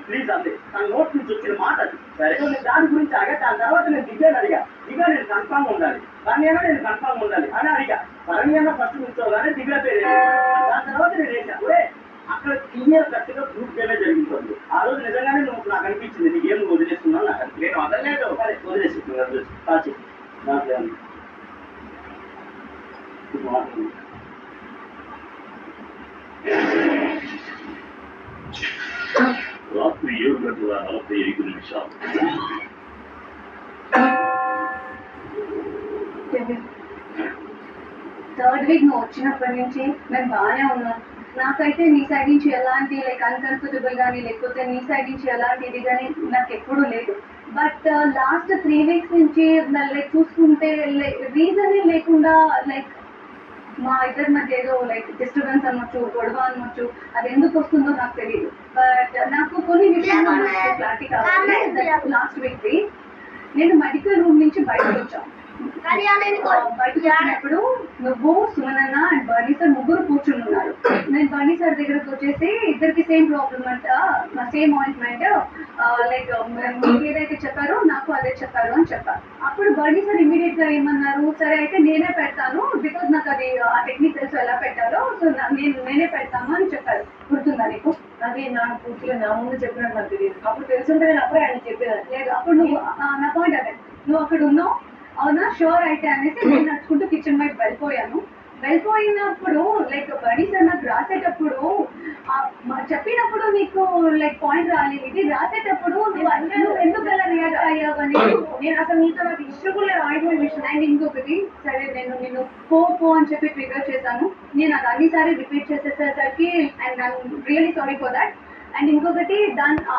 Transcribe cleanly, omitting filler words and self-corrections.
Please అంతే తన note నుంచి వచ్చిన మాట అది. సరే నేను దాని గురించి అడిగా. దాని తర్వాత నేను దిగాను అడిగా. నేను కన్ఫామ్ ఉండాలి, నేను కన్ఫామ్ ఉండాలి అని అడిగా. శరణ్య ఫస్ట్ కూర్చోగానే దివ్య పేరు దాని తర్వాత నేను వేసాను. అక్కడ క్లియర్ కరెక్ట్గా గ్రూప్ గేమే జరుగుతుంది. ఆ రోజు నిజంగానే నువ్వు నాకు అనిపించింది నీ గేమ్ వదిలేస్తున్నావు. నాకు నేను వదలలేదు, వదిలేస్తున్నాను. కాచి నాకు రాత్రి 7:45 థర్డ్ వీక్ నువ్వు వచ్చినప్పటి నుంచి మేము బాగానే ఉన్నాం. నాకైతే నీ సైడ్ నుంచి ఎలాంటి లైక్ అన్కంఫర్టబుల్ కానీ లేకపోతే నీ సైడ్ నుంచి ఎలాంటి ఇది కానీ నాకు ఎప్పుడూ లేదు. బట్ లాస్ట్ 3 weeks నుంచి లైక్ చూసుకుంటే రీజనే లేకుండా లైక్ మా ఇద్దరి మధ్య ఏదో లైక్ డిస్టర్బెన్స్ అనొచ్చు, గొడవ అనొచ్చు. అది ఎందుకు వస్తుందో నాకు తెలియదు. బట్ నాకు కొన్ని విషయాలు క్లారిటీ కావాలి. లాస్ట్ వీక్ నేను మెడికల్ రూమ్ నుంచి బయటకు వచ్చాను. బయటకు వచ్చినప్పుడు నువ్వు, సుమనన్న అండ్ బర్నీ సార్ ముగ్గురు కూర్చుని ఉన్నారు. నేను బర్నీ సార్ దగ్గరకు వచ్చేసి ఇద్దరికి సేమ్ ప్రాబ్లమ్ అంట, సేమ్ ఆయింట్మెంట్ లైక్ మీరు ఏదైతే చెప్పారో నాకు అదే చెప్పారు అని చెప్పారు. అప్పుడు బర్నీ సార్ ఇమీడియట్ గా ఏమన్నారు, సరే అయితే నేనే పెడతాను, బికాజ్ నాకు అది ఆ టెక్నిక్ తెలుసు ఎలా పెట్టాలో, సో నేనే పెడతాను అని చెప్పారు. గుర్తుందా నీకు? అది నాకు పూర్తిగా నా ముందు చెప్పినట్టు నాకు తెలియదు. అప్పుడు తెలుసుంటే నేను అప్పుడే ఆయన చెప్పేదాన్ని. లేదు, అప్పుడు నువ్వు నా పాయింట్ అదే, నువ్వు అక్కడ ఉన్నావు అవునా, షూర్ అయితే అనేసి నేను నడుచుకుంటూ కిచెన్ వైపు వెళ్ళిపోయినప్పుడు లైక్ బర్నీ సార్ నాకు రాసేటప్పుడు చెప్పినప్పుడు నీకు లైక్ పాయింట్ రాలేదు. ఇది రాసేటప్పుడు నువ్వు ఎందుకు అలా రియాక్ట్ అయ్యావని నేను అసలు నీతో నాకు ఇష్టం లేదు ఆయింట్మెంట్ విషయం. అండ్ ఇంకొకటి, సరే నేను పో అని చెప్పి ట్రిగర్ చేశాను. నేను అది అన్నిసారి రిపీట్ చేసేసరికి and I'm really sorry for that. And ఇంకొకటి